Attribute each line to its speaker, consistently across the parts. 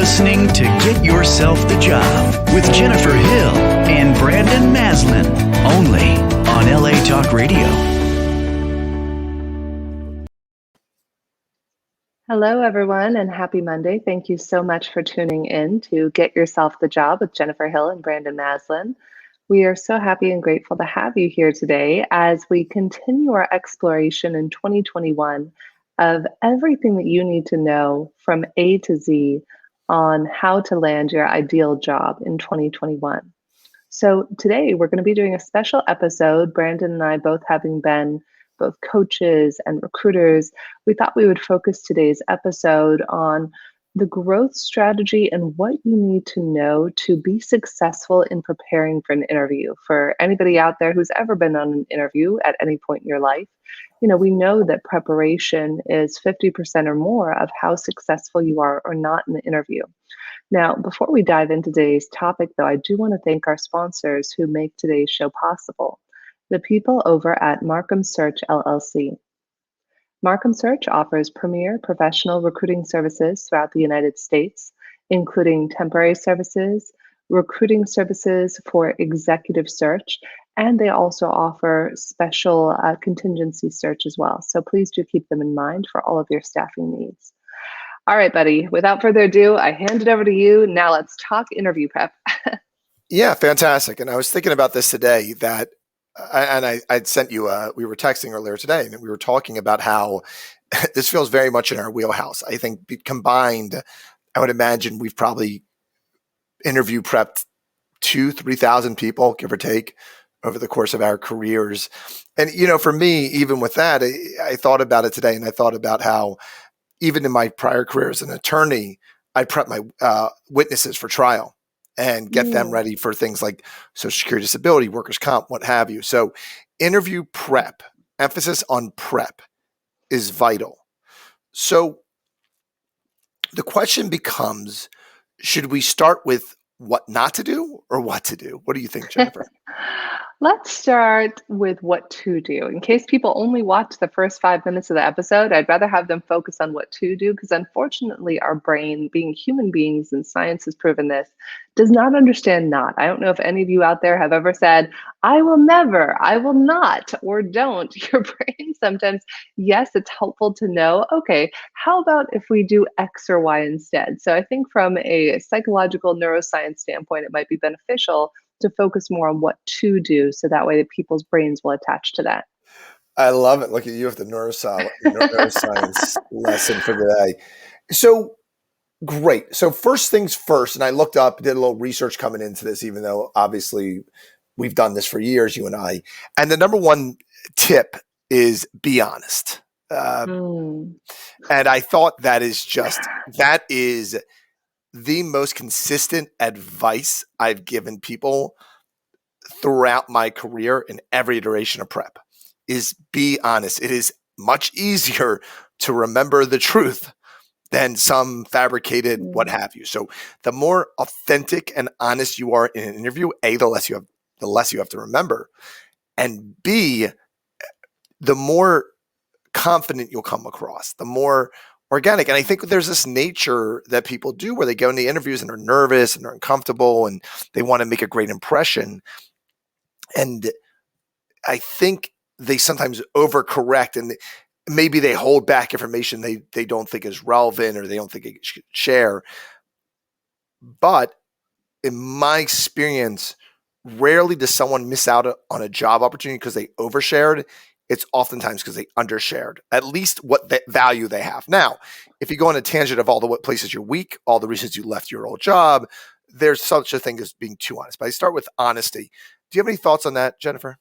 Speaker 1: listening to Get Yourself the Job with Jennifer Hill and Brandon Maslan, only on LA Talk Radio.
Speaker 2: Hello, everyone, and happy Monday. Thank you so much for tuning in to Get Yourself the Job with Jennifer Hill and Brandon Maslan. We are so happy and grateful to have you here today as we continue our exploration in 2021 of everything that you need to know from A to Z on how to land your ideal job in 2021. So today we're going to be doing a special episode. Brandon and I, both having been both coaches and recruiters, we thought we would focus today's episode on the growth strategy and what you need to know to be successful in preparing for an interview. For anybody out there who's ever been on an interview at any point in your life, we know that preparation is 50% or more of how successful you are or not in the interview. Now, before we dive into today's topic, though, I do want to thank our sponsors who make today's show possible, the people over at Markham Search LLC. Markham Search offers premier professional recruiting services throughout the United States, including temporary services, recruiting services for executive search, and they also offer special contingency search as well. So please do keep them in mind for all of your staffing needs. All right, buddy, without further ado, I hand it over to you. Now let's talk interview prep.
Speaker 3: Yeah, fantastic. And I was thinking about this today that I'd sent you, we were texting earlier today, and we were talking about how this feels very much in our wheelhouse. I think combined, I would imagine we've probably interview prepped 2,000-3,000 people, give or take, over the course of our careers. And, for me, even with that, I thought about it today, and I thought about how even in my prior career as an attorney, I prep my witnesses for trial and get them ready for things like Social Security, disability, workers' comp, what have you. So interview prep, emphasis on prep is vital. So the question becomes, should we start with what not to do or what to do? What do you think, Jennifer?
Speaker 2: Let's start with what to do. In case people only watch the first 5 minutes of the episode, I'd rather have them focus on what to do, because unfortunately our brain, being human beings, and science has proven this, does not understand not. I don't know if any of you out there have ever said, I will never, I will not, or don't. Your brain sometimes, yes, it's helpful to know, okay, how about if we do X or Y instead? So I think from a psychological neuroscience standpoint, it might be beneficial to focus more on what to do, so that way that people's brains will attach to that.
Speaker 3: I love it. Look at you with the neuroscience lesson for today. So great. So first things first, and I looked up, did a little research coming into this, even though obviously we've done this for years, you and I. And the number one tip is be honest. And I thought that is the most consistent advice I've given people throughout my career in every iteration of prep is be honest. It is much easier to remember the truth than some fabricated what have you. So the more authentic and honest you are in an interview, A, the less you have to remember, and B, the more confident you'll come across, the more organic. And I think there's this nature that people do where they go into interviews and they're nervous and they're uncomfortable and they want to make a great impression. And I think they sometimes overcorrect, and maybe they hold back information they don't think is relevant or they don't think they should share. But in my experience, rarely does someone miss out on a job opportunity because they overshared. It's oftentimes because they undershared, at least what value they have. Now, if you go on a tangent of all the places you're weak, all the reasons you left your old job, there's such a thing as being too honest. But I start with honesty. Do you have any thoughts on that, Jennifer?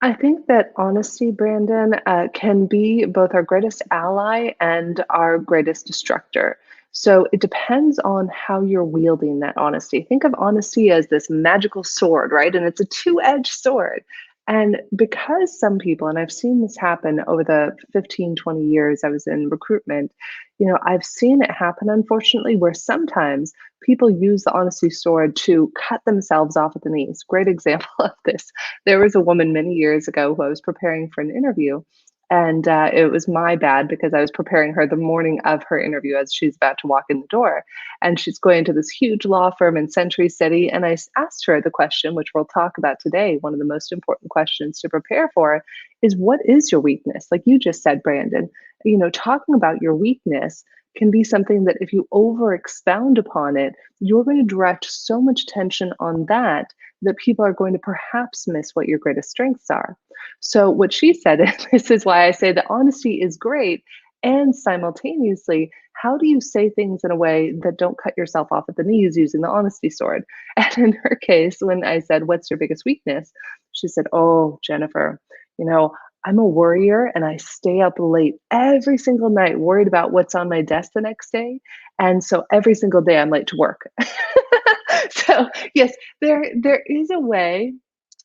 Speaker 2: I think that honesty, Brandon, can be both our greatest ally and our greatest destructor. So it depends on how you're wielding that honesty. Think of honesty as this magical sword, right? And it's a two-edged sword. And because some people, and I've seen this happen over the 15, 20 years I was in recruitment, I've seen it happen, unfortunately, where sometimes people use the honesty sword to cut themselves off at the knees. Great example of this. There was a woman many years ago who I was preparing for an interview, And it was my bad because I was preparing her the morning of her interview as she's about to walk in the door. And she's going to this huge law firm in Century City. And I asked her the question, which we'll talk about today. One of the most important questions to prepare for is, what is your weakness? Like you just said, Brandon, talking about your weakness can be something that if you over expound upon it, you're going to direct so much tension on that people are going to perhaps miss what your greatest strengths are. So what she said, and this is why I say that honesty is great, and simultaneously, how do you say things in a way that don't cut yourself off at the knees using the honesty sword? And in her case, when I said, "What's your biggest weakness?" She said, "Oh, Jennifer, you know, I'm a worrier and I stay up late every single night worried about what's on my desk the next day. And so every single day I'm late to work." So, yes, there is a way.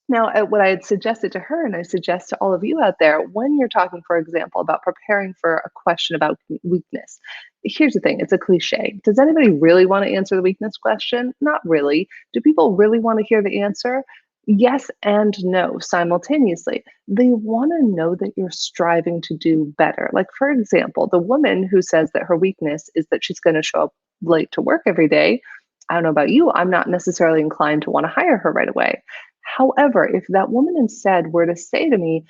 Speaker 2: Now, what I had suggested to her, and I suggest to all of you out there, when you're talking, for example, about preparing for a question about weakness, here's the thing, it's a cliche. Does anybody really want to answer the weakness question? Not really. Do people really want to hear the answer? Yes and no simultaneously. They want to know that you're striving to do better. Like, for example, the woman who says that her weakness is that she's going to show up late to work every day. I don't know about you, I'm not necessarily inclined to want to hire her right away. However, if that woman instead were to say to me,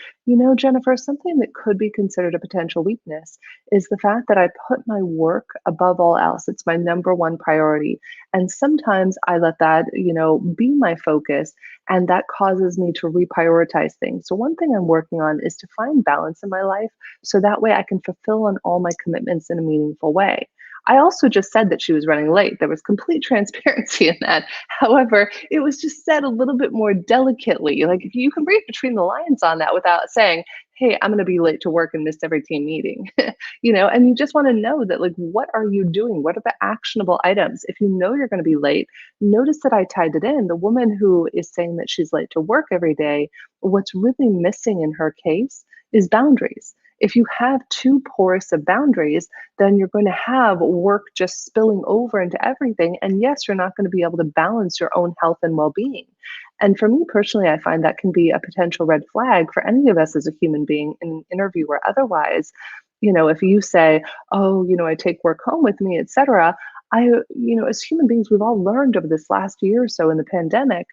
Speaker 2: Jennifer, something that could be considered a potential weakness is the fact that I put my work above all else. It's my number one priority. And sometimes I let that, be my focus, and that causes me to reprioritize things. So one thing I'm working on is to find balance in my life so that way I can fulfill on all my commitments in a meaningful way. I also just said that she was running late. There was complete transparency in that. However, it was just said a little bit more delicately. Like, if you can read between the lines on that without saying, "Hey, I'm going to be late to work and miss every team meeting." And you just want to know that, like, what are you doing? What are the actionable items? If you know you're going to be late, notice that I tied it in. The woman who is saying that she's late to work every day, what's really missing in her case is boundaries. If you have too porous of boundaries, then you're going to have work just spilling over into everything. And yes, you're not going to be able to balance your own health and well being. And for me personally, I find that can be a potential red flag for any of us as a human being in an interview or otherwise. If you say, "Oh, I take work home with me, etc." As human beings, we've all learned over this last year or so in the pandemic,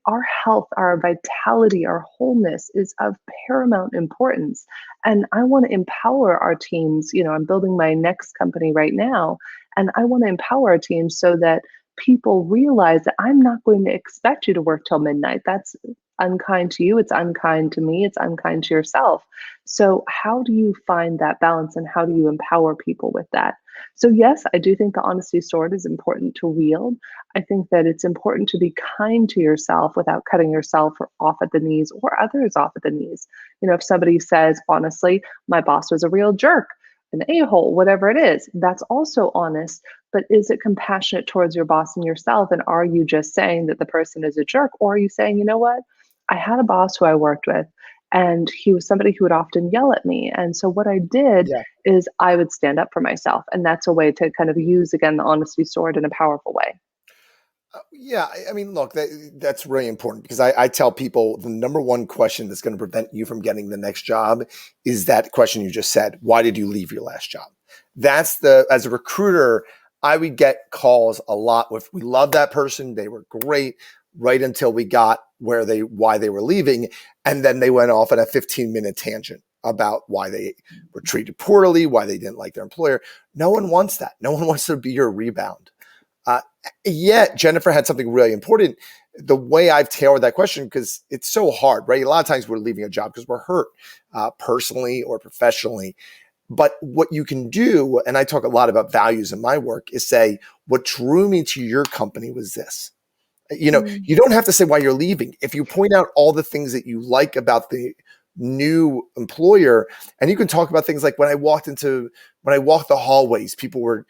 Speaker 2: our health, our vitality, our wholeness is of paramount importance. And I want to empower our teams. I'm building my next company right now, and I want to empower our teams so that people realize that I'm not going to expect you to work till midnight. That's unkind to you. It's unkind to me. It's unkind to yourself. So, how do you find that balance and how do you empower people with that? So, yes, I do think the honesty sword is important to wield. I think that it's important to be kind to yourself without cutting yourself off at the knees or others off at the knees. If somebody says, honestly, "My boss was a real jerk, an a-hole," whatever it is, that's also honest. But is it compassionate towards your boss and yourself? And are you just saying that the person is a jerk? Or are you saying, "You know what? I had a boss who I worked with, and he was somebody who would often yell at me. And so what I did
Speaker 3: Yeah.
Speaker 2: is I would stand up for myself." And that's a way to kind of use, again, the honesty sword in a powerful way.
Speaker 3: Yeah, I mean, look, that's really important because I tell people the number one question that's going to prevent you from getting the next job is that question you just said. Why did you leave your last job? As a recruiter, I would get calls a lot with, "We love that person. They were great," right until we got why they were leaving. And then they went off on a 15-minute tangent about why they were treated poorly, why they didn't like their employer. No one wants that. No one wants to be your rebound. Uh, Yet Jennifer had something really important. The way I've tailored that question, because it's so hard, right? A lot of times we're leaving a job because we're hurt personally or professionally. But what you can do, and I talk a lot about values in my work, is say, what drew me to your company was this.
Speaker 2: Mm.
Speaker 3: You don't have to say why you're leaving. If you point out all the things that you like about the new employer, and you can talk about things like when I walked the hallways, people were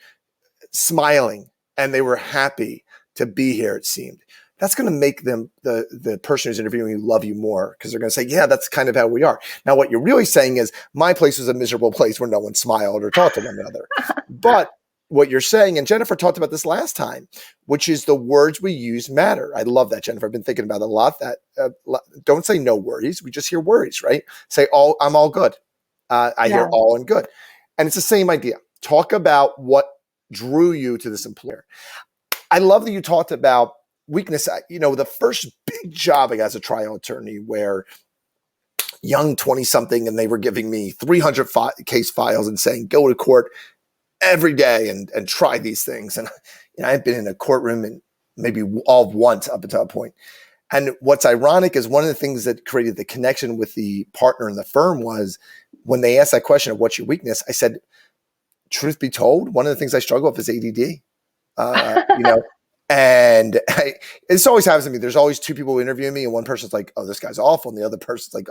Speaker 3: smiling and they were happy to be here, it seemed. That's going to make them, the person who's interviewing you, love you more, because they're going to say, "Yeah, that's kind of how we are." Now, what you're really saying is, "My place was a miserable place where no one smiled or talked to one another." But what you're saying, and Jennifer talked about this last time, which is the words we use matter. I love that, Jennifer. I've been thinking about it a lot. That don't say "no worries." We just hear worries, right? Say, "I'm all good." I hear
Speaker 2: Yeah.
Speaker 3: all in good. And it's the same idea. Talk about what drew you to this employer. I love that you talked about weakness. The first big job I got as a trial attorney where young 20-something and they were giving me 300 case files and saying, go to court every day and try these things. And I've been in a courtroom and maybe all once up until a point. And what's ironic is one of the things that created the connection with the partner in the firm was when they asked that question of what's your weakness, I said, truth be told, one of the things I struggle with is ADD. And this always happens to me. There's always two people interviewing me and one person's like, oh, this guy's awful. And the other person's like,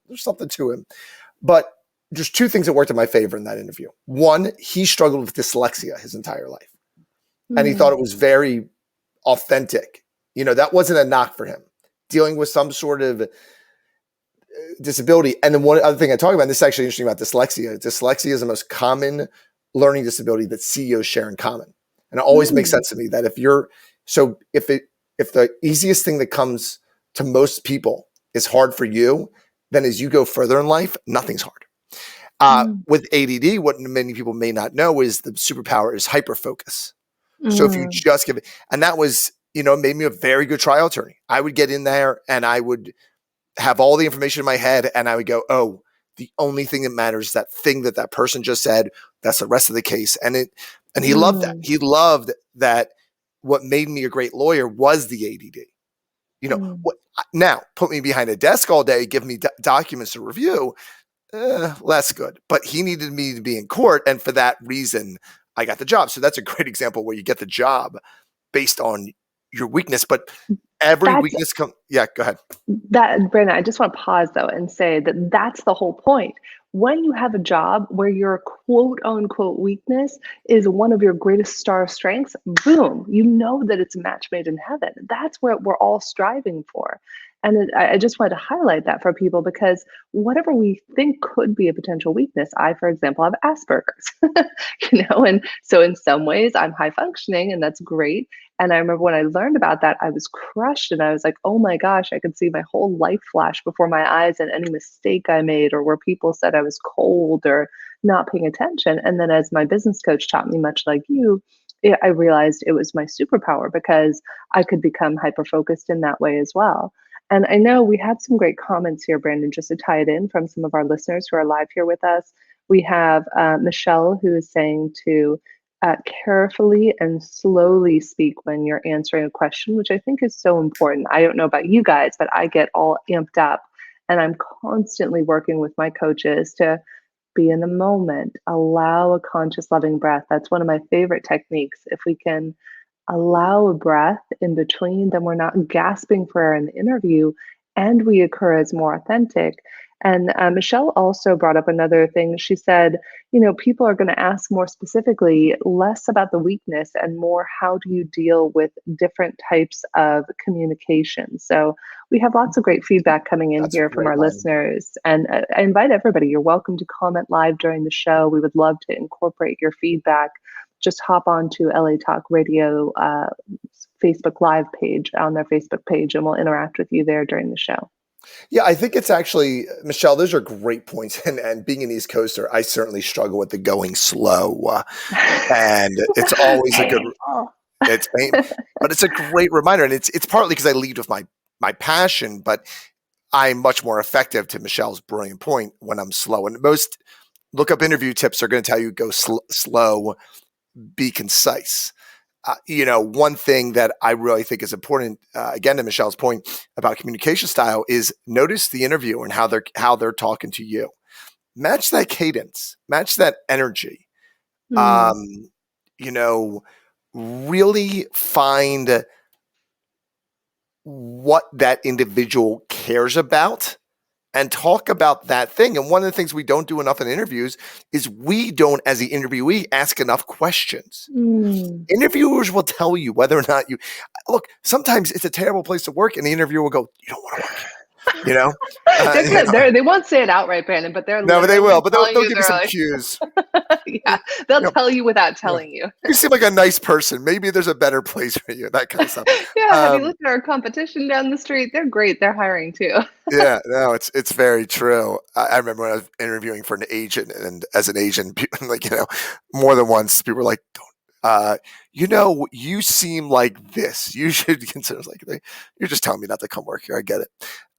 Speaker 3: there's something to him. But there's two things that worked in my favor in that interview. One, he struggled with dyslexia his entire life. And he thought it was very authentic. That wasn't a knock for him. Dealing with some sort of disability. And then one other thing I talk about, and this is actually interesting about dyslexia. Dyslexia is the most common learning disability that CEOs share in common. And it always makes sense to me that if the easiest thing that comes to most people is hard for you, then as you go further in life, nothing's hard. With ADD, what many people may not know is the superpower is hyperfocus. So if you just give it, and that was, made me a very good trial attorney. I would get in there and I would have all the information in my head and I would go, oh, the only thing that matters is that thing that person just said. That's the rest of the case. And he loved that. He loved that what made me a great lawyer was the ADD. Now put me behind a desk all day, give me documents to review, less good. But he needed me to be in court. And for that reason, I got the job. So that's a great example where you get the job based on your weakness. But every weakness comes. Yeah, go ahead.
Speaker 2: Brandon, I just want to pause though and say that that's the whole point. When you have a job where your quote unquote weakness is one of your greatest star strengths, boom, you know that it's a match made in heaven. That's what we're all striving for. And I just wanted to highlight that for people because whatever we think could be a potential weakness, I, for example, have Asperger's, and so in some ways I'm high functioning and that's great. And I remember when I learned about that, I was crushed and I was like, oh my gosh, I could see my whole life flash before my eyes and any mistake I made or where people said I was cold or not paying attention. And then as my business coach taught me, much like you, I realized it was my superpower because I could become hyper-focused in that way as well. And I know we had some great comments here, Brandon, just to tie it in from some of our listeners who are live here with us. We have Michelle who is saying to carefully and slowly speak when you're answering a question, which I think is so important. I don't know about you guys, but I get all amped up and I'm constantly working with my coaches to be in the moment, allow a conscious loving breath. That's one of my favorite techniques. If we can allow a breath in between, then we're not gasping for air in the interview and we occur as more authentic. And Michelle also brought up another thing. She said, people are going to ask more specifically, less about the weakness and more how do you deal with different types of communication. So we have lots of great feedback coming in here from our listeners. And I invite everybody, you're welcome to comment live during the show. We would love to incorporate your feedback. Just hop on to LA Talk Radio Facebook Live page on their Facebook page, and we'll interact with you there during the show.
Speaker 3: Yeah, I think it's actually, Michelle, those are great points. And being an East Coaster, I certainly struggle with the going slow. And it's always a good, it's painful, but it's a great reminder. And it's partly because I lead with my passion, but I'm much more effective, to Michelle's brilliant point, when I'm slow. And most look-up interview tips are going to tell you go slow, be concise. One thing that I really think is important, again, to Michelle's point about communication style, is notice the interviewer and how they're talking to you. Match that cadence, match that energy. Really find what that individual cares about and talk about that thing. And one of the things we don't do enough in interviews is we don't, as the interviewee, ask enough questions. Interviewers will tell you whether or not look, sometimes it's a terrible place to work and the interviewer will go, you don't want to work here. you know?
Speaker 2: They're
Speaker 3: You
Speaker 2: good.
Speaker 3: know?
Speaker 2: They won't say it outright, Brandon, but they're
Speaker 3: No, but they
Speaker 2: literally
Speaker 3: will. But
Speaker 2: telling
Speaker 3: they'll
Speaker 2: you.
Speaker 3: give you
Speaker 2: They're
Speaker 3: some
Speaker 2: like,
Speaker 3: cues.
Speaker 2: yeah,
Speaker 3: You
Speaker 2: they'll
Speaker 3: know,
Speaker 2: tell you without
Speaker 3: yeah.
Speaker 2: telling you.
Speaker 3: You seem like a nice person. Maybe there's a better place for you. That kind of stuff.
Speaker 2: Yeah, have you
Speaker 3: Um,
Speaker 2: looked at our competition down the street? They're great. They're hiring too.
Speaker 3: yeah, no, it's very true. I remember when I was interviewing for an agent, and as an agent, like more than once, people were like, "Don't, you seem like this. You should consider." It's like you're just telling me not to come work here. I get it.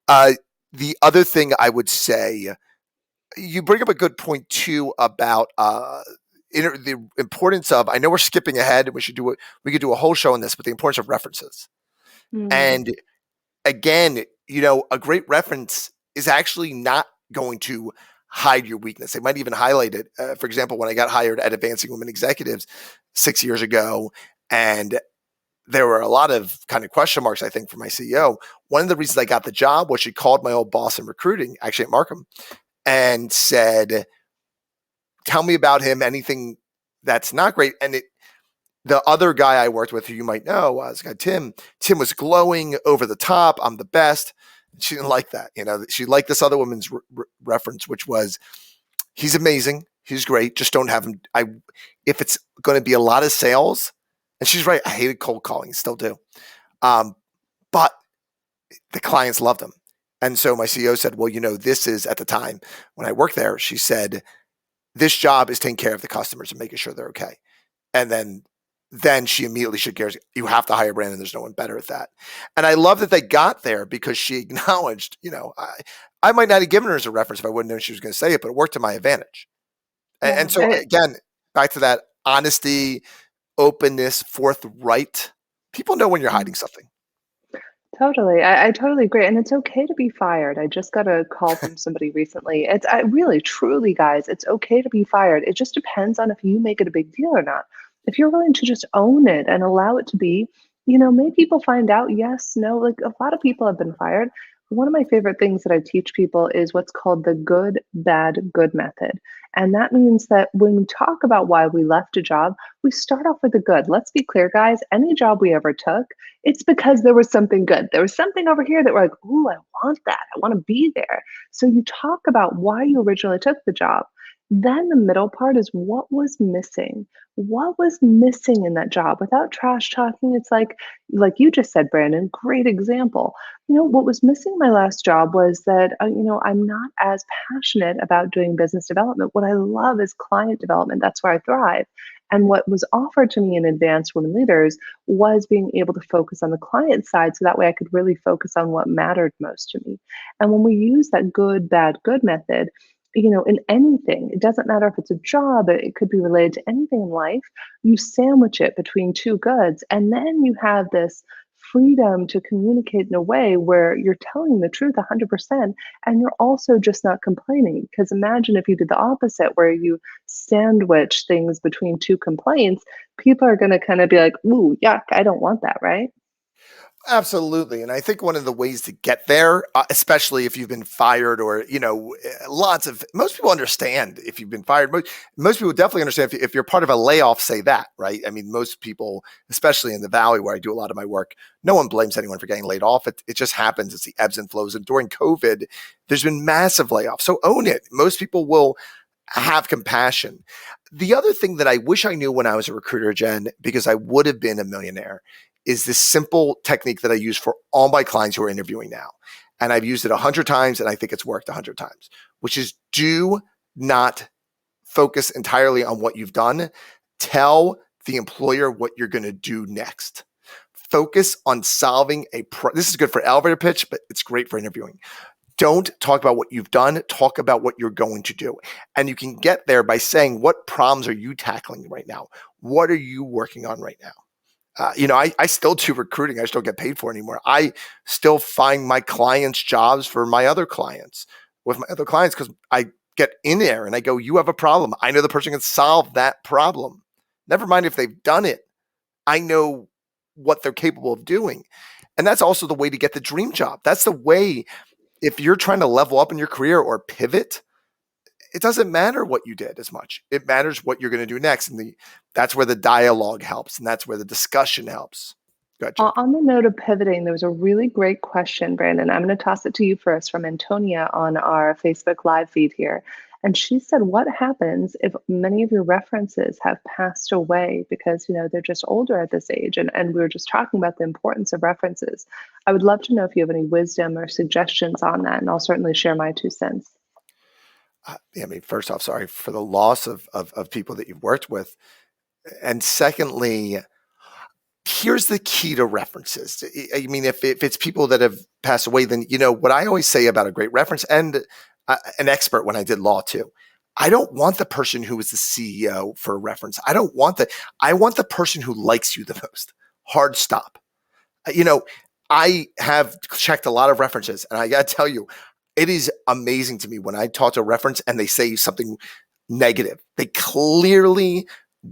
Speaker 3: Uh, the other thing I would say, you bring up a good point too about the importance of. I know we're skipping ahead, and we could do a whole show on this, but the importance of references.
Speaker 2: Mm,
Speaker 3: And again, a great reference is actually not going to hide your weakness. They might even highlight it. For example, when I got hired at Advancing Women Executives 6 years ago, and there were a lot of kind of question marks, I think, for my CEO. One of the reasons I got the job was she called my old boss in recruiting, actually at Markham, and said, "Tell me about him, anything that's not great." And the other guy I worked with, who you might know, was guy Tim. Tim was glowing, over the top. I'm the best. She didn't like that. She liked this other woman's reference, which was, "He's amazing. He's great. Just don't have him. If it's going to be a lot of sales," and she's right. I hated cold calling, still do. But the clients loved him. And so my CEO said, "Well, this is," at the time when I worked there, she said, "This job is taking care of the customers and making sure they're okay." And then she immediately shook gears. "You have to hire Brandon. There's no one better at that." And I love that they got there, because she acknowledged, I might not have given her as a reference if I wouldn't know she was going to say it, but it worked to my advantage.
Speaker 2: yeah,
Speaker 3: And so again, back to that honesty, openness, forthright. People know when you're hiding something.
Speaker 2: totally. I totally agree. And it's okay to be fired. I just got a call from somebody recently. Really, truly, guys, it's okay to be fired. It just depends on if you make it a big deal or not. If you're willing to just own it and allow it to be, may people find out? Yes, no. Like a lot of people have been fired. One of my favorite things that I teach people is what's called the good, bad, good method. And that means that when we talk about why we left a job, we start off with the good. Let's be clear, guys. Any job we ever took, it's because there was something good. There was something over here that we're like, ooh, I want that. I want to be there. So you talk about why you originally took the job. Then the middle part is what was missing. What was missing in that job? Without trash talking, it's like you just said, Brandon, great example. What was missing in my last job was that, I'm not as passionate about doing business development. What I love is client development. That's where I thrive. And what was offered to me in Advanced Women Leaders was being able to focus on the client side so that way I could really focus on what mattered most to me. And when we use that good, bad, good method, in anything, it doesn't matter if it's a job, it could be related to anything in life, you sandwich it between two goods. And then you have this freedom to communicate in a way where you're telling the truth 100% and you're also just not complaining. Because imagine if you did the opposite, where you sandwich things between two complaints, people are going to kind of be like, ooh, yuck, I don't want that, right?
Speaker 3: Absolutely. And I think one of the ways to get there, especially if you've been fired, or, most people understand if you've been fired. Most people definitely understand if you're part of a layoff, say that, right? I mean, most people, especially in the Valley where I do a lot of my work, no one blames anyone for getting laid off. It just happens. It's the ebbs and flows. And during COVID, there's been massive layoffs. So own it. Most people will have compassion. The other thing that I wish I knew when I was a recruiter, Jen, because I would have been a millionaire, is this simple technique that I use for all my clients who are interviewing now. And I've used it 100 times, and I think it's worked 100 times, which is, do not focus entirely on what you've done. Tell the employer what you're going to do next. Focus on solving this is good for elevator pitch, but it's great for interviewing. Don't talk about what you've done. Talk about what you're going to do. And you can get there by saying, what problems are you tackling right now? What are you working on right now? I still do recruiting. I still get paid for it anymore. I still find my clients jobs for my other clients with my other clients, because I get in there and I go, you have a problem. I know the person can solve that problem. Never mind if they've done it. I know what they're capable of doing. And that's also the way to get the dream job. That's the way, if you're trying to level up in your career or pivot, it doesn't matter what you did as much. It matters what you're going to do next. And that's where the dialogue helps. And that's where the discussion helps. Go ahead, Jennifer.
Speaker 2: On the note of pivoting, there was a really great question, Brandon. I'm going to toss it to you first from Antonia on our Facebook Live feed here. And she said, what happens if many of your references have passed away because, they're just older at this age? And we were just talking about the importance of references. I would love to know if you have any wisdom or suggestions on that, and I'll certainly share my 2 cents.
Speaker 3: First off, sorry for the loss of people that you've worked with. And secondly, here's the key to references. If it's people that have passed away, then, what I always say about a great reference, and an expert when I did law too, I don't want the person who was the CEO for a reference. I want the person who likes you the most. Hard stop. I have checked a lot of references, and I got to tell you, it is amazing to me when I talk to a reference and they say something negative. They clearly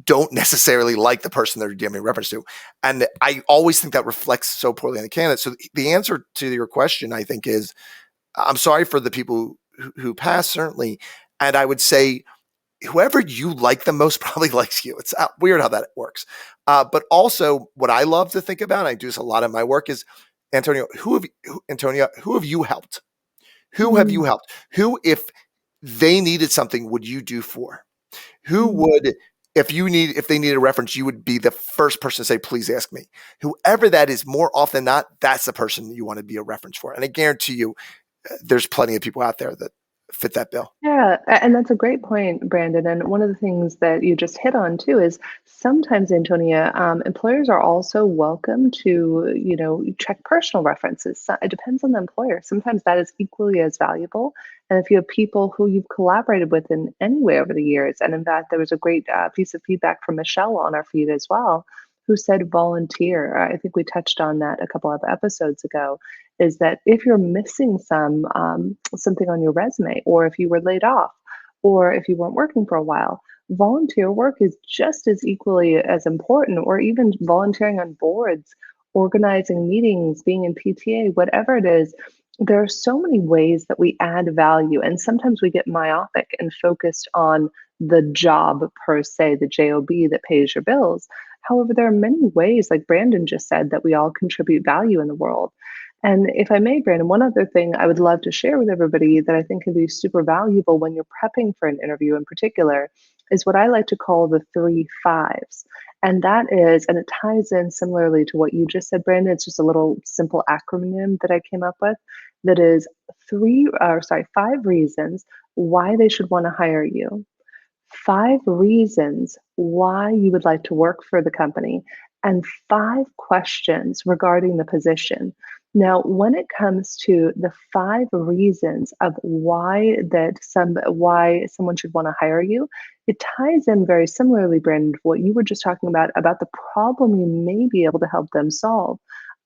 Speaker 3: don't necessarily like the person they're giving reference to. And I always think that reflects so poorly on the candidate. So the answer to your question, I think, is I'm sorry for the people who passed, certainly. And I would say whoever you like the most probably likes you. It's weird how that works. But also what I love to think about, and I do this a lot in my work, is, Antonia, who have you helped? Who have you helped? Who, if they needed something, would you do for? Who would, if they needed a reference, you would be the first person to say, please ask me. Whoever that is, more often than not, that's the person you want to be a reference for. And I guarantee you, there's plenty of people out there that fit that bill.
Speaker 2: Yeah, and that's a great point, Brandon. And one of the things that you just hit on too is sometimes, Antonia, employers are also welcome to, check personal references. So it depends on the employer. Sometimes that is equally as valuable. And if you have people who you've collaborated with in any way over the years, and in fact, there was a great piece of feedback from Michelle on our feed as well, who said volunteer. I think we touched on that a couple of episodes ago. Is that if you're missing something on your resume, or if you were laid off, or if you weren't working for a while, volunteer work is just as equally as important, or even volunteering on boards, organizing meetings, being in PTA, whatever it is. There are so many ways that we add value, and sometimes we get myopic and focused on the job per se, the job that pays your bills. However, there are many ways, like Brandon just said, that we all contribute value in the world. And if I may, Brandon, one other thing I would love to share with everybody that I think can be super valuable when you're prepping for an interview in particular is what I like to call the 3 5s. And that is, and it ties in similarly to what you just said, Brandon. It's just a little simple acronym that I came up with that is 5 reasons why they should want to hire you, 5 reasons why you would like to work for the company, and 5 questions regarding the position. Now, when it comes to the 5 reasons of why someone should want to hire you, it ties in very similarly, Brandon, to what you were just talking about the problem you may be able to help them solve.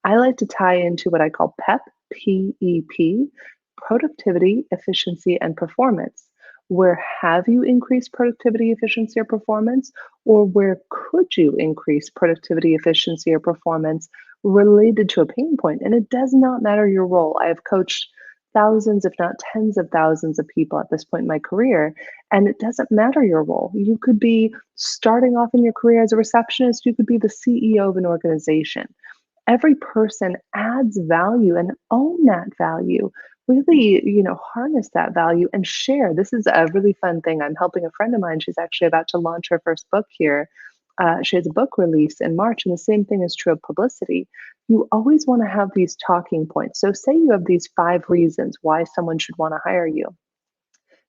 Speaker 2: I like to tie into what I call PEP, PEP, productivity, efficiency, and performance. Where have you increased productivity, efficiency, or performance? Or where could you increase productivity, efficiency, or performance related to a pain point? And it does not matter your role. I have coached thousands, if not tens of thousands of people at this point in my career, and it doesn't matter your role. You could be starting off in your career as a receptionist, you could be the CEO of an organization. Every person adds value, and own that value. Really, harness that value and share. This is a really fun thing. I'm helping a friend of mine. She's actually about to launch her first book here. She has a book release in March, and the same thing is true of publicity. You always want to have these talking points. So say you have these 5 reasons why someone should want to hire you.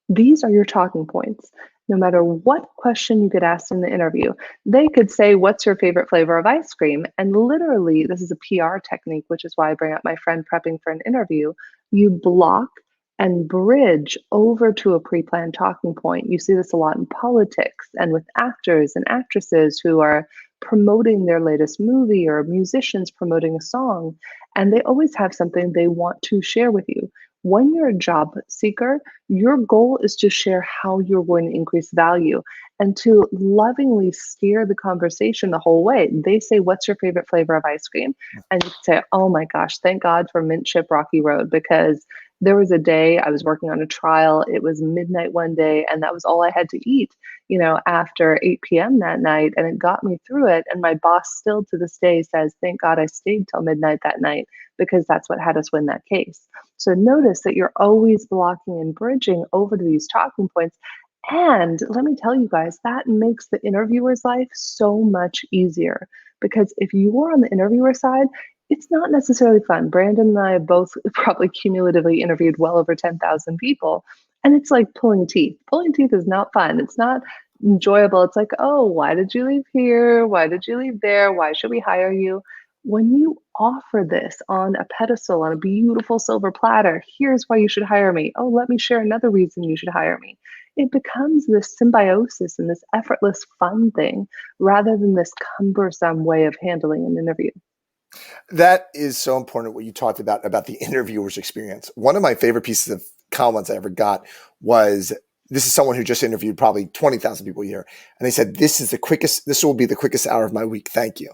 Speaker 2: These are your talking points. No matter what question you get asked in the interview, they could say, what's your favorite flavor of ice cream? And literally, this is a PR technique, which is why I bring up my friend prepping for an interview. You block and bridge over to a pre-planned talking point. You see this a lot in politics and with actors and actresses who are promoting their latest movie, or musicians promoting a song, and they always have something they want to share with you. When you're a job seeker, your goal is to share how you're going to increase value and to lovingly steer the conversation the whole way. They say, what's your favorite flavor of ice cream? And you say, oh my gosh, thank God for Mint Chip Rocky Road, because There was a day I was working on a trial. It was midnight one day, and that was all I had to eat, after 8 p.m. that night. And it got me through it. And my boss still to this day says, thank God I stayed till midnight that night because that's what had us win that case. So notice that you're always blocking and bridging over to these talking points. And let me tell you guys, that makes the interviewer's life so much easier because if you're on the interviewer side, it's not necessarily fun. Brandon and I have both probably cumulatively interviewed well over 10,000 people, and it's like pulling teeth. Pulling teeth is not fun. It's not enjoyable. It's like, oh, why did you leave here? Why did you leave there? Why should we hire you? When you offer this on a pedestal, on a beautiful silver platter, here's why you should hire me. Oh, let me share another reason you should hire me. It becomes this symbiosis and this effortless fun thing rather than this cumbersome way of handling an interview.
Speaker 3: That is so important what you talked about the interviewer's experience. One of my favorite pieces of comments I ever got was, this is someone who just interviewed probably 20,000 people a year. And they said, this will be the quickest hour of my week. Thank you.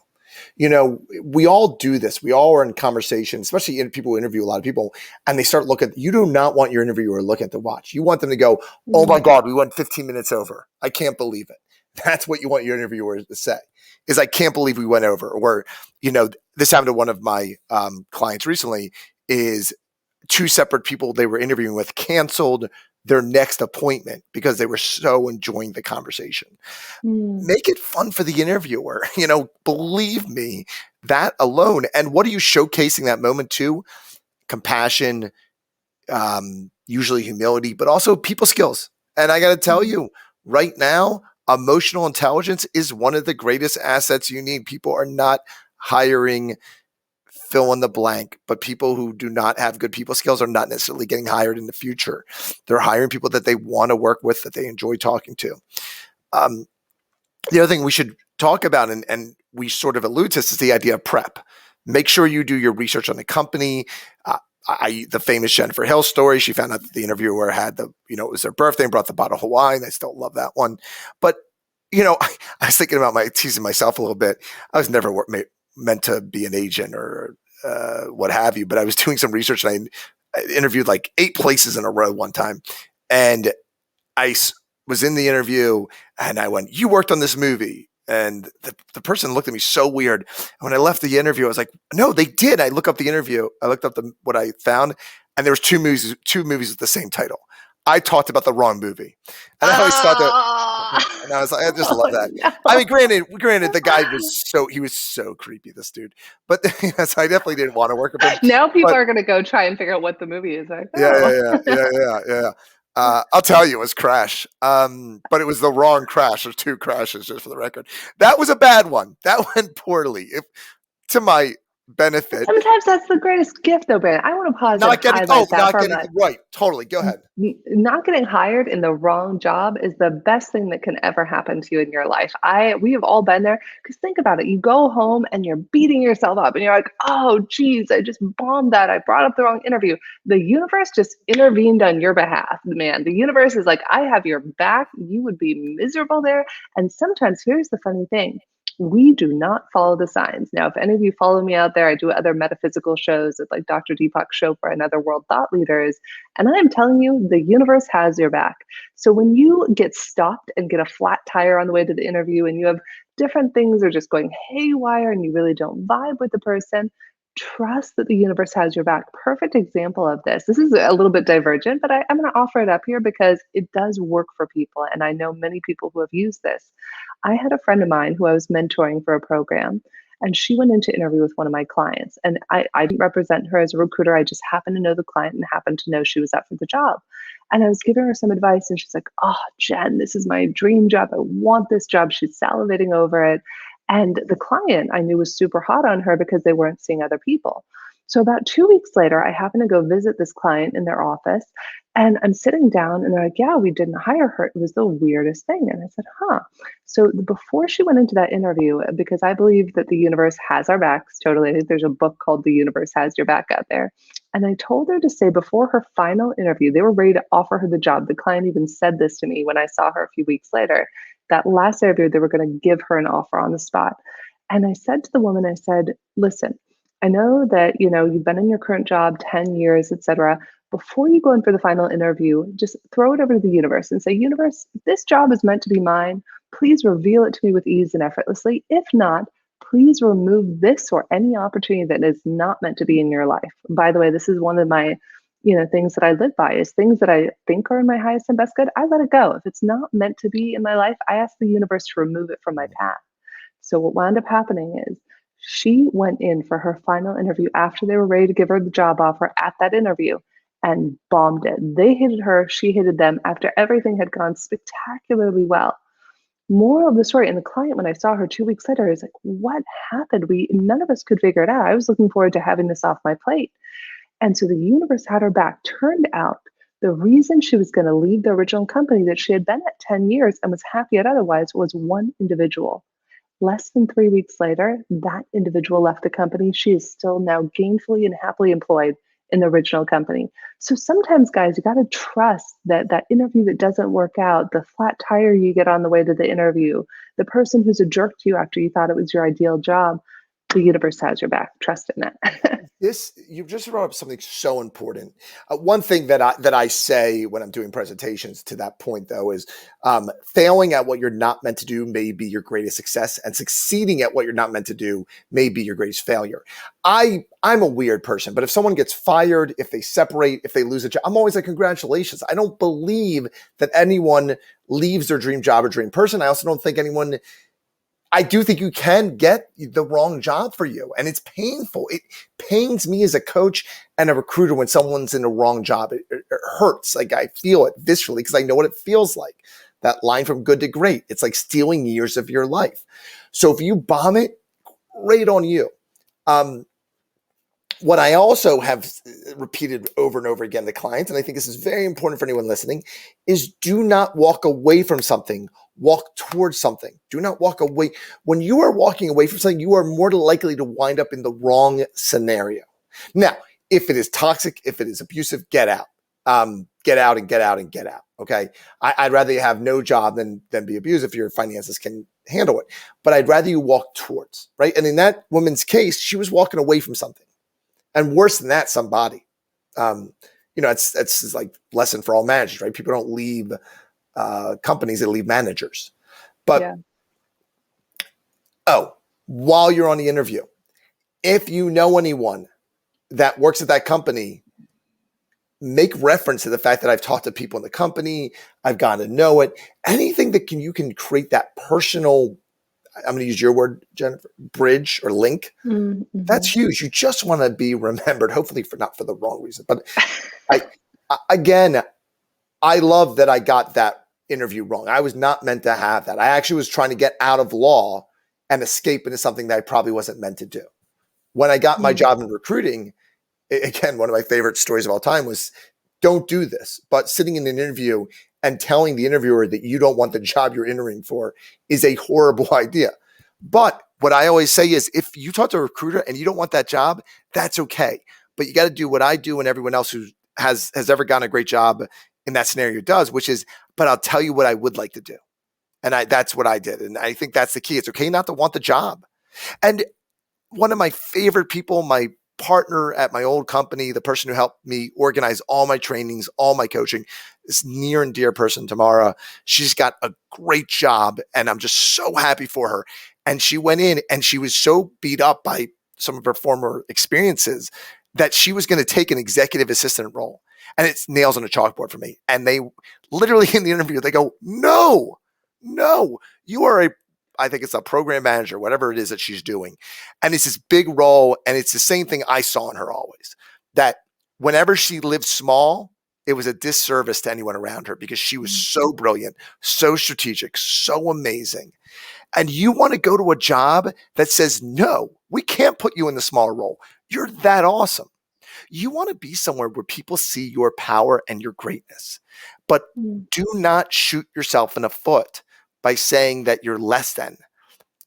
Speaker 3: We all do this. We all are in conversation, especially people who interview a lot of people, and they start looking. You do not want your interviewer looking at the watch. You want them to go, oh my God, we went 15 minutes over. I can't believe it. That's what you want your interviewer to say is, I can't believe we went over. Or, this happened to one of my clients recently, is two separate people they were interviewing with canceled their next appointment because they were so enjoying the conversation. Make it fun for the interviewer. Believe me, that alone. And what are you showcasing that moment to? Compassion, usually humility, but also people skills. And I got to tell you, right now, emotional intelligence is one of the greatest assets you need. People are not hiring fill in the blank, but people who do not have good people skills are not necessarily getting hired in the future. They're hiring people that they want to work with, that they enjoy talking to. The other thing we should talk about, and we sort of allude to this, is the idea of prep. Make sure you do your research on the company. The famous Jennifer Hill story, she found out that the interviewer had it was their birthday and brought the bottle of Hawaii, and I still love that one. But, I was thinking about teasing myself a little bit. I was never meant to be an agent or what have you, but I was doing some research and I interviewed like 8 places in a row one time. And I was in the interview and I went, you worked on this movie. And the person looked at me so weird. And when I left the interview, I was like, no, they did. I looked up the interview. I looked up what I found, and there was two movies with the same title. I talked about the wrong movie. And I always thought that, and I was like, I just love that. No. I mean, granted, the guy was so creepy, this dude. But so I definitely didn't want to work with him.
Speaker 2: Now people are going to go try and figure out what the movie is. Like,
Speaker 3: Yeah. I'll tell you, it was Crash. But it was the wrong Crash. There's 2 crashes, just for the record. That was a bad one. That went poorly. To my benefit.
Speaker 2: Sometimes that's the greatest gift, though, Brandon. I want to pause and highlight that for a minute.
Speaker 3: Right. Totally. Go ahead.
Speaker 2: Not getting hired in the wrong job is the best thing that can ever happen to you in your life. We have all been there, because think about it. You go home and you're beating yourself up and you're like, oh, geez, I just bombed that. I brought up the wrong interview. The universe just intervened on your behalf, man. The universe is like, I have your back. You would be miserable there. And sometimes here's the funny thing. We do not follow the signs. Now, if any of you follow me out there, I do other metaphysical shows like Dr. Deepak Chopra and other world thought leaders. And I am telling you, the universe has your back. So when you get stopped and get a flat tire on the way to the interview and you have different things are just going haywire and you really don't vibe with the person, trust that the universe has your back. Perfect example of this. This is a little bit divergent, but I'm going to offer it up here because it does work for people. And I know many people who have used this. I had a friend of mine who I was mentoring for a program, and she went in to interview with one of my clients. And I didn't represent her as a recruiter. I just happened to know the client and happened to know she was up for the job. And I was giving her some advice, and she's like, oh, Jen, this is my dream job. I want this job. She's salivating over it. And the client I knew was super hot on her because they weren't seeing other people. So about 2 weeks later, I happened to go visit this client in their office, and I'm sitting down and they're like, yeah, we didn't hire her. It was the weirdest thing. And I said, huh. So before she went into that interview, because I believe that the universe has our backs, totally. I think there's a book called The Universe Has Your Back out there. And I told her to say before her final interview, they were ready to offer her the job. The client even said this to me when I saw her a few weeks later. That last interview, they were going to give her an offer on the spot. And I said to the woman, I said, listen, I know that, you've been in your current job 10 years, et cetera. Before you go in for the final interview, just throw it over to the universe and say, universe, this job is meant to be mine. Please reveal it to me with ease and effortlessly. If not, please remove this or any opportunity that is not meant to be in your life. By the way, this is one of my, things that I live by is things that I think are in my highest and best good. I let it go. If it's not meant to be in my life, I ask the universe to remove it from my path. So what wound up happening is she went in for her final interview after they were ready to give her the job offer at that interview and bombed it. They hated her, she hated them after everything had gone spectacularly well. Moral of the story, and the client, when I saw her 2 weeks later, is like, what happened? None of us could figure it out. I was looking forward to having this off my plate. And so the universe had her back. Turned out the reason she was going to leave the original company that she had been at 10 years and was happy at otherwise was one individual. Less than 3 weeks later, that individual left the company. She is still now gainfully and happily employed in the original company. So sometimes, guys, you got to trust that interview that doesn't work out, the flat tire you get on the way to the interview, the person who's a jerk to you after you thought it was your ideal job, the universe has your back. Trust in that.
Speaker 3: You just brought up something so important. One thing that I say when I'm doing presentations to that point, though, is failing at what you're not meant to do may be your greatest success, and succeeding at what you're not meant to do may be your greatest failure. I'm a weird person, but if someone gets fired, if they separate, if they lose a job, I'm always like, congratulations. I don't believe that anyone leaves their dream job or dream person. I also don't think I do think you can get the wrong job for you, and it's painful. It pains me as a coach and a recruiter when someone's in the wrong job. It hurts. Like, I feel it viscerally because I know what it feels like. That line from good to great. It's like stealing years of your life. So if you bomb it, great on you. What I also have repeated over and over again to clients, and I think this is very important for anyone listening, is do not walk away from something. Walk towards something. Do not walk away. When you are walking away from something, you are more likely to wind up in the wrong scenario. Now, if it is toxic, if it is abusive, get out. Get out and get out and get out. Okay. I'd rather you have no job than be abused if your finances can handle it. But I'd rather you walk towards, right? And in that woman's case, she was walking away from something. And worse than that, somebody. It's like lesson for all managers, right? People don't leave companies, they leave managers. But while you're on the interview, if you know anyone that works at that company, make reference to the fact that I've talked to people in the company, I've gotten to know it. Anything that you can create that personal, I'm going to use your word, Jennifer, bridge or link. Mm-hmm. That's huge. You just want to be remembered, hopefully not for the wrong reason. But I love that I got that interview wrong. I was not meant to have that. I actually was trying to get out of law and escape into something that I probably wasn't meant to do. When I got my job in recruiting, again, one of my favorite stories of all time was, don't do this. But sitting in an interview and telling the interviewer that you don't want the job you're interviewing for is a horrible idea. But what I always say is, if you talk to a recruiter and you don't want that job, that's okay. But you got to do what I do and everyone else who has ever gotten a great job in that scenario does, which is, but I'll tell you what I would like to do. And that's what I did. And I think that's the key. It's okay not to want the job. And one of my favorite people, my partner at my old company, the person who helped me organize all my trainings, all my coaching, this near and dear person, Tamara, she's got a great job and I'm just so happy for her. And she went in and she was so beat up by some of her former experiences that she was going to take an executive assistant role. And it's nails on a chalkboard for me. And they literally in the interview, they go, no, you are I think it's a program manager, whatever it is that she's doing. And it's this big role. And it's the same thing I saw in her always, that whenever she lived small, it was a disservice to anyone around her because she was so brilliant, so strategic, so amazing. And you want to go to a job that says, no, we can't put you in the smaller role. You're that awesome. You want to be somewhere where people see your power and your greatness, but do not shoot yourself in the foot by saying that you're less than.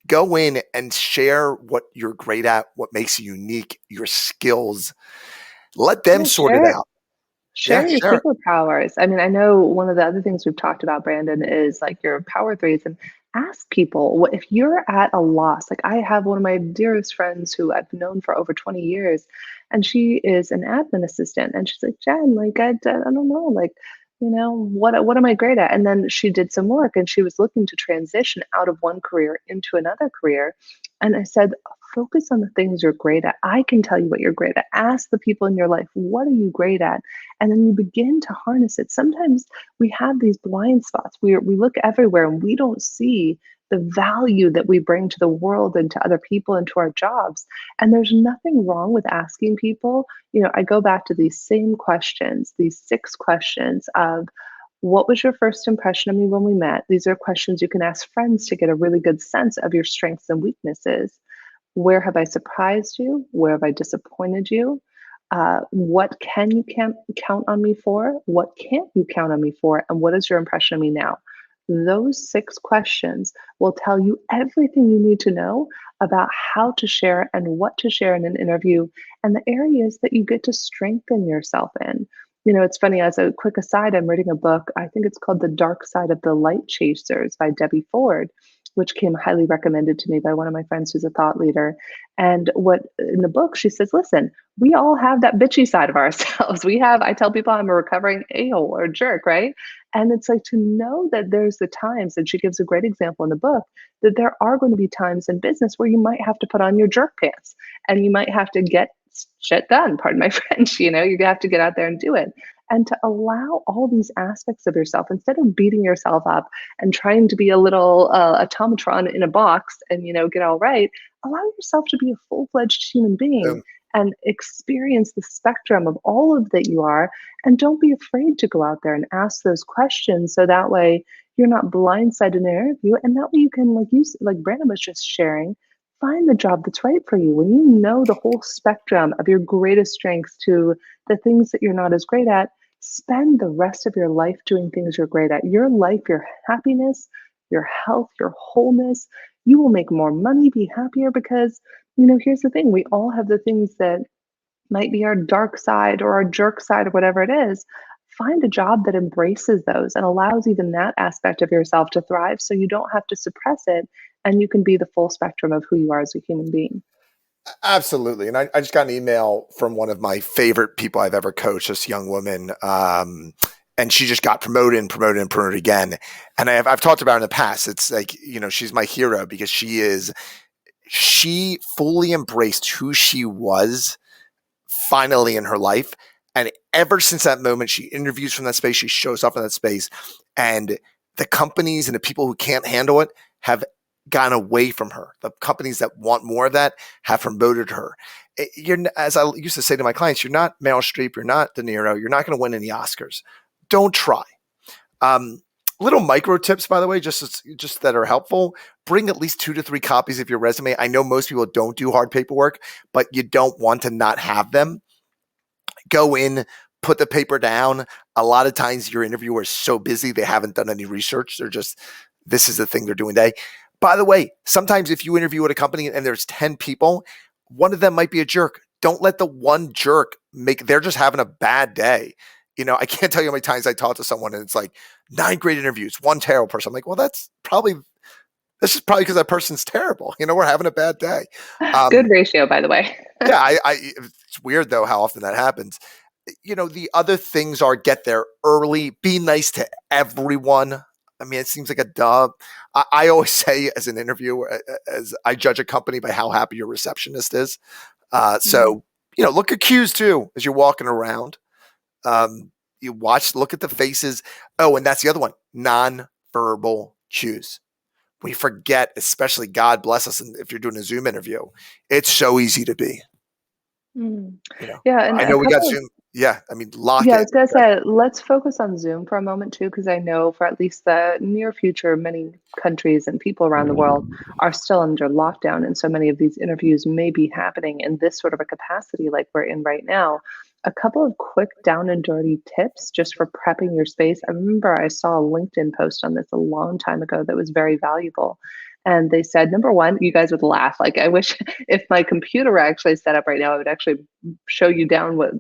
Speaker 3: Go in and share what you're great at, what makes you unique, your skills. Let them sort it out. Yeah,
Speaker 2: Share your
Speaker 3: share it.
Speaker 2: superpowers. I mean, I know one of the other things we've talked about, Brandon, is like your power threes and ask people what if you're at a loss. Like I have one of my dearest friends who I've known for over 20 years, and she is an admin assistant. And she's like, Jen, like I don't know, like, what am I great at? And then she did some work and she was looking to transition out of one career into another career. And I said, focus on the things you're great at. I can tell you what you're great at. Ask the people in your life, what are you great at? And then you begin to harness it. Sometimes we have these blind spots. We look everywhere and we don't see the value that we bring to the world and to other people and to our jobs. And there's nothing wrong with asking people. I go back to these same questions, these 6 questions of what was your first impression of me when we met? These are questions you can ask friends to get a really good sense of your strengths and weaknesses. Where have I surprised you? Where have I disappointed you? What can you count on me for? What can't you count on me for? And what is your impression of me now? Those 6 questions will tell you everything you need to know about how to share and what to share in an interview and the areas that you get to strengthen yourself in. It's funny, as a quick aside, I'm reading a book. I think it's called The Dark Side of the Light Chasers by Debbie Ford, which came highly recommended to me by one of my friends who's a thought leader. And what in the book, she says, listen, we all have that bitchy side of ourselves. I tell people I'm a recovering a-hole or jerk, right? And it's like to know that there's the times, and she gives a great example in the book, that there are going to be times in business where you might have to put on your jerk pants and you might have to get shit done, pardon my French, you have to get out there and do it. And to allow all these aspects of yourself, instead of beating yourself up and trying to be a little automatron in a box and, get all right, allow yourself to be a full-fledged human being
Speaker 3: Um,
Speaker 2: and experience the spectrum of all of that you are. And don't be afraid to go out there and ask those questions. So that way you're not blindsided in an interview. And that way you can, like Brandon was just sharing, find the job that's right for you. When you know the whole spectrum of your greatest strengths to the things that you're not as great at, spend the rest of your life doing things you're great at. Your life, your happiness, your health, your wholeness. You will make more money, be happier because, here's the thing, we all have the things that might be our dark side or our jerk side or whatever it is. Find a job that embraces those and allows even that aspect of yourself to thrive so you don't have to suppress it and you can be the full spectrum of who you are as a human being.
Speaker 3: Absolutely. And I just got an email from one of my favorite people I've ever coached, this young woman. And she just got promoted and promoted and promoted again. And I've talked about her in the past. It's like, she's my hero because she fully embraced who she was finally in her life. And ever since that moment, she interviews from that space, she shows up in that space. And the companies and the people who can't handle it have gone away from her. The companies that want more of that have promoted her. As I used to say to my clients, you're not Meryl Streep, you're not De Niro, you're not going to win any Oscars. Don't try. Little micro tips, by the way, just that are helpful. Bring at least 2 to 3 copies of your resume. I know most people don't do hard paperwork, but you don't want to not have them. Go in, put the paper down. A lot of times your interviewer is so busy, they haven't done any research. They're just, this is the thing they're doing today. By the way, sometimes if you interview at a company and there's 10 people, one of them might be a jerk. Don't let the one jerk they're just having a bad day. I can't tell you how many times I talk to someone and it's like 9 great interviews, 1 terrible person. I'm like, well, this is probably because that person's terrible. We're having a bad day.
Speaker 2: Good ratio, by the way.
Speaker 3: Yeah, it's weird though how often that happens. The other things are get there early, be nice to everyone. I mean, it seems like a dub. I always say as an interviewer, as I judge a company by how happy your receptionist is. So, look at cues too as you're walking around. You look at the faces. Oh, and that's the other one, non-verbal cues. We forget, especially God bless us, and if you're doing a Zoom interview, it's so easy to be.
Speaker 2: Mm. Yeah, and
Speaker 3: I
Speaker 2: a
Speaker 3: know we got
Speaker 2: couple of
Speaker 3: Zoom. Yeah, I mean, lock
Speaker 2: Yeah, I
Speaker 3: in.
Speaker 2: was gonna say, let's focus on Zoom for a moment too, because I know for at least the near future, many countries and people around the world are still under lockdown, and so many of these interviews may be happening in this sort of a capacity like we're in right now. A couple of quick down and dirty tips just for prepping your space. I remember I saw a LinkedIn post on this a long time ago that was very valuable. And they said, number one, you guys would laugh. Like, I wish if my computer were actually set up right now, I would actually show you down what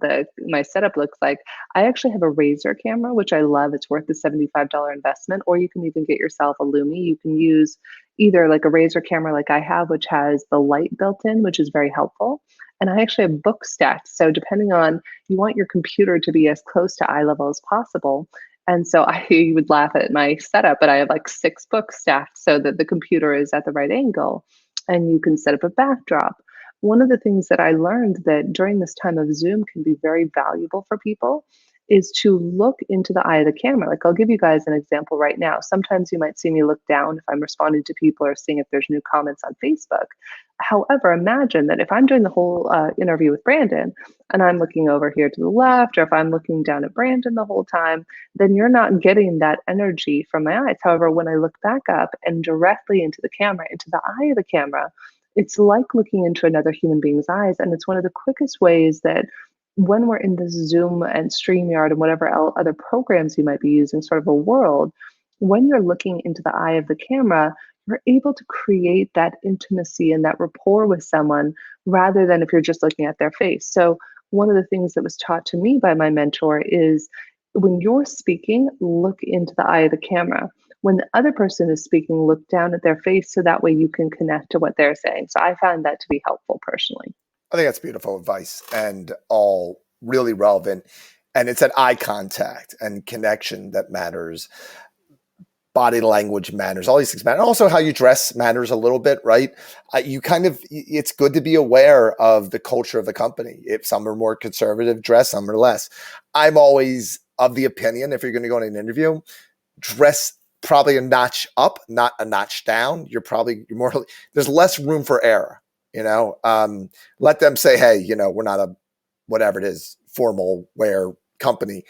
Speaker 2: my setup looks like. I actually have a Razor camera, which I love. It's worth the $75 investment, or you can even get yourself a Lumi. You can use either like a Razor camera like I have, which has the light built in, which is very helpful. And I actually have books stacked. So depending on, you want your computer to be as close to eye level as possible. And so I you would laugh at my setup, but I have like 6 books stacked so that the computer is at the right angle, and you can set up a backdrop. One of the things that I learned that during this time of Zoom can be very valuable for people is to look into the eye of the camera. Like, I'll give you guys an example right now. Sometimes you might see me look down if I'm responding to people or seeing if there's new comments on Facebook. However, imagine that if I'm doing the whole interview with Brandon and I'm looking over here to the left, or if I'm looking down at Brandon the whole time, then you're not getting that energy from my eyes. However, when I look back up and directly into the camera, into the eye of the camera, it's like looking into another human being's eyes. And it's one of the quickest ways that when we're in this Zoom and StreamYard and whatever other programs you might be using, sort of a world, when you're looking into the eye of the camera, you're able to create that intimacy and that rapport with someone rather than if you're just looking at their face. So, one of the things that was taught to me by my mentor is when you're speaking, look into the eye of the camera. When the other person is speaking, look down at their face so that way you can connect to what they're saying. So, I found that to be helpful personally.
Speaker 3: I think that's beautiful advice and all really relevant. And it's that eye contact and connection that matters. Body language matters. All these things matter. Also, how you dress matters a little bit, right? It's good to be aware of the culture of the company. If some are more conservative dress, some are less. I'm always of the opinion, if you're going to go on an interview, dress probably a notch up, not a notch down. You're more, there's less room for error, let them say, hey, we're not a, whatever it is, formal wear company.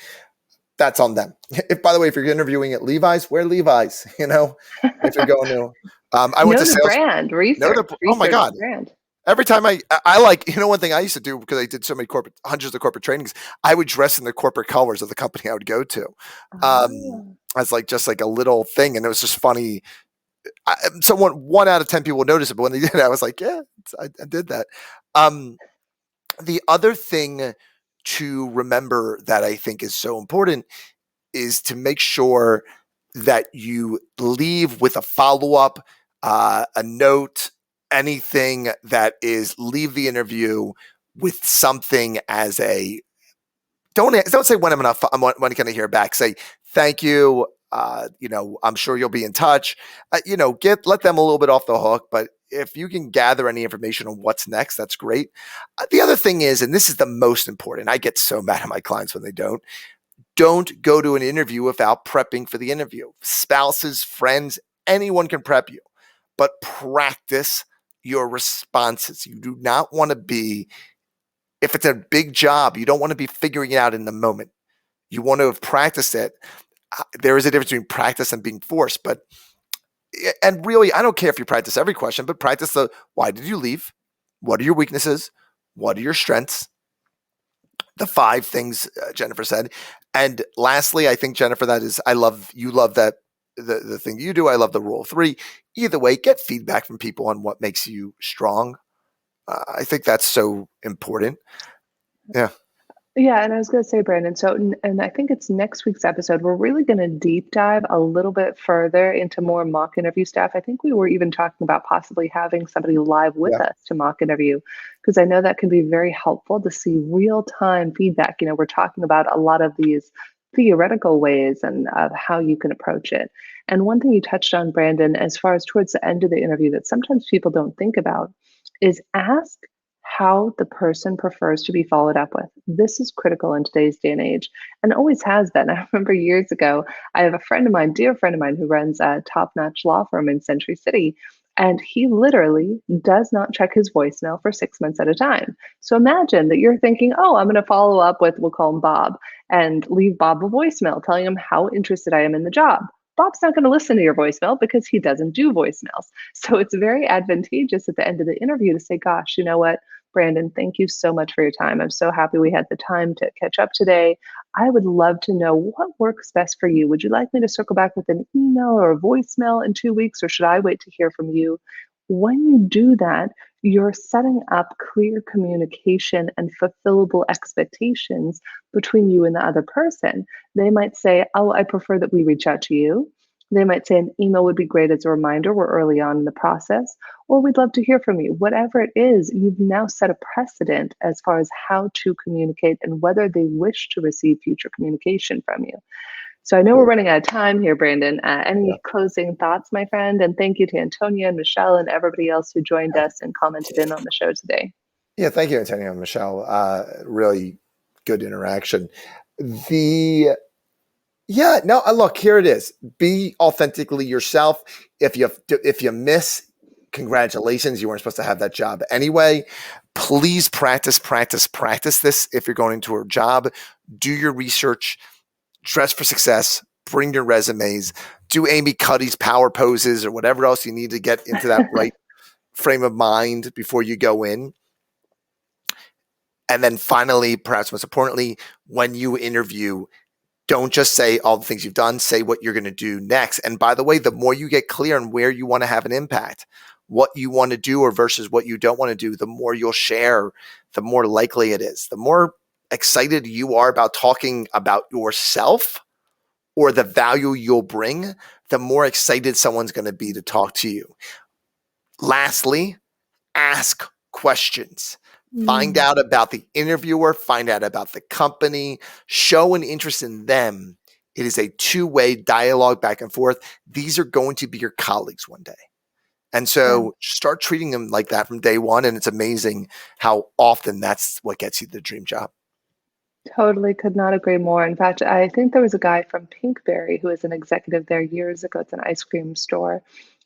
Speaker 3: That's on them. By the way, if you're interviewing at Levi's, wear Levi's, if you're going to, I went
Speaker 2: Know
Speaker 3: to
Speaker 2: the
Speaker 3: sales.
Speaker 2: brand, research.
Speaker 3: Oh my
Speaker 2: Research
Speaker 3: God.
Speaker 2: the brand.
Speaker 3: Every time I like, one thing I used to do because I did so many hundreds of corporate trainings, I would dress in the corporate colors of the company I would go to.
Speaker 2: Oh.
Speaker 3: As just like a little thing. And it was just funny. Someone 1 out of 10 people would notice it, but when they did it, I was like, yeah, I did that. The other thing to remember that I think is so important is to make sure that you leave with a follow-up, a note, anything that is leave the interview with something as a don't say when when can I hear back. Say thank you. I'm sure you'll be in touch. Let them a little bit off the hook, but if you can gather any information on what's next, that's great. The other thing is, and this is the most important, I get so mad at my clients when they don't go to an interview without prepping for the interview. Spouses, friends, anyone can prep you, but practice your responses. You do not want to be, if it's a big job, you don't want to be figuring it out in the moment. You want to have practiced it. There is a difference between practice and being forced, and really, I don't care if you practice every question, but practice the why did you leave? What are your weaknesses? What are your strengths? The 5 things Jennifer said. And lastly, I think, Jennifer, you love that the thing you do. I love the rule of 3. Either way, get feedback from people on what makes you strong. I think that's so important. Yeah.
Speaker 2: Yeah, and I was going to say, Brandon, and I think it's next week's episode, we're really going to deep dive a little bit further into more mock interview stuff. I think we were even talking about possibly having somebody live with us to mock interview, because I know that can be very helpful to see real-time feedback. We're talking about a lot of these theoretical ways and of how you can approach it. And one thing you touched on, Brandon, as far as towards the end of the interview that sometimes people don't think about is ask how the person prefers to be followed up with. This is critical in today's day and age, and always has been. I remember years ago, I have a friend of mine, dear friend of mine, who runs a top-notch law firm in Century City, and he literally does not check his voicemail for 6 months at a time. So imagine that you're thinking, oh, I'm going to follow up with, we'll call him Bob, and leave Bob a voicemail telling him how interested I am in the job. Bob's not going to listen to your voicemail because he doesn't do voicemails. So it's very advantageous at the end of the interview to say, gosh, you know what? Brandon, thank you so much for your time. I'm so happy we had the time to catch up today. I would love to know what works best for you. Would you like me to circle back with an email or a voicemail in 2 weeks, or should I wait to hear from you? When you do that, you're setting up clear communication and fulfillable expectations between you and the other person. They might say, "Oh, I prefer that we reach out to you." They might say an email would be great as a reminder. We're early on in the process, or we'd love to hear from you. Whatever it is, you've now set a precedent as far as how to communicate and whether they wish to receive future communication from you. So I know we're running out of time here, Brandon. Any closing thoughts, my friend? And thank you to Antonia and Michelle and everybody else who joined us and commented in on the show today.
Speaker 3: Yeah, thank you, Antonio and Michelle. Really good interaction. Look, here it is. Be authentically yourself. If you miss, congratulations. You weren't supposed to have that job anyway. Please practice this. If you're going to a job, do your research, dress for success, bring your resumes, do Amy Cuddy's power poses or whatever else you need to get into that right frame of mind before you go in. And then finally, perhaps most importantly, when you interview, don't just say all the things you've done, say what you're going to do next. And by the way, the more you get clear on where you want to have an impact, what you want to do or versus what you don't want to do, the more you'll share, the more likely it is. The more excited you are about talking about yourself or the value you'll bring, the more excited someone's going to be to talk to you. Lastly, ask questions. Find out about the interviewer, find out about the company, show an interest in them. It is a two-way dialogue back and forth. These are going to be your colleagues one day. And so start treating them like that from day one. And it's amazing how often that's what gets you the dream job.
Speaker 2: Totally could not agree more. In fact, I think there was a guy from Pinkberry who was an executive there years ago. It's an ice cream store.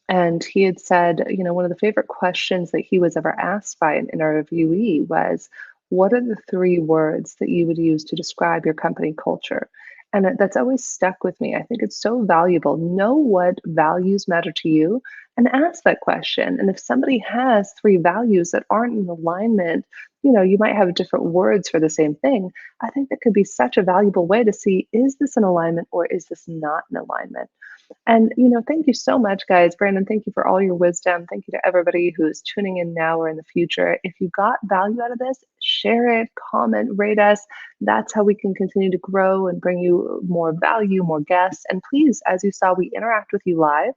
Speaker 2: And he had said, one of the favorite questions that he was ever asked by an interviewee was, what are the 3 words that you would use to describe your company culture? And that's always stuck with me. I think it's so valuable. Know what values matter to you and ask that question. And if somebody has 3 values that aren't in alignment, you might have different words for the same thing. I think that could be such a valuable way to see, is this in alignment or is this not in alignment? And, thank you so much, guys. Brandon, thank you for all your wisdom. Thank you to everybody who is tuning in now or in the future. If you got value out of this, share it, comment, rate us. That's how we can continue to grow and bring you more value, more guests. And please, as you saw, we interact with you live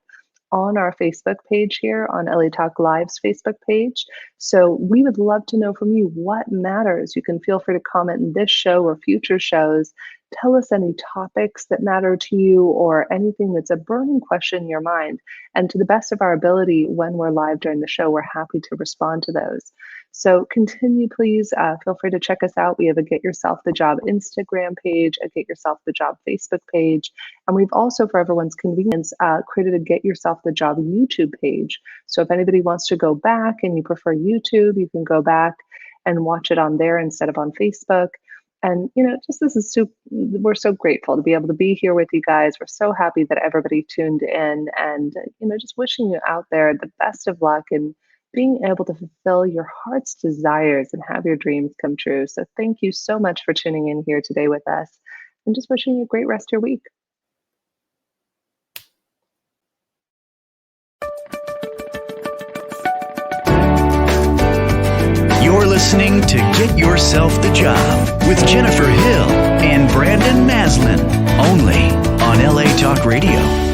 Speaker 2: on our Facebook page here, on LA Talk Live's Facebook page. So we would love to know from you what matters. You can feel free to comment in this show or future shows. Tell us any topics that matter to you or anything that's a burning question in your mind. And to the best of our ability, when we're live during the show, we're happy to respond to those. So continue, please. Feel free to check us out. We have a Get Yourself the Job Instagram page, a Get Yourself the Job Facebook page. And we've also, for everyone's convenience, created a Get Yourself the Job YouTube page. So if anybody wants to go back and you prefer YouTube, you can go back and watch it on there instead of on Facebook. And, we're so grateful to be able to be here with you guys. We're so happy that everybody tuned in and, just wishing you out there the best of luck in being able to fulfill your heart's desires and have your dreams come true. So thank you so much for tuning in here today with us and just wishing you a great rest of your week.
Speaker 1: You're listening to Get Yourself the Job with Jennifer Hill and Brandon Maslan, only on LA Talk Radio.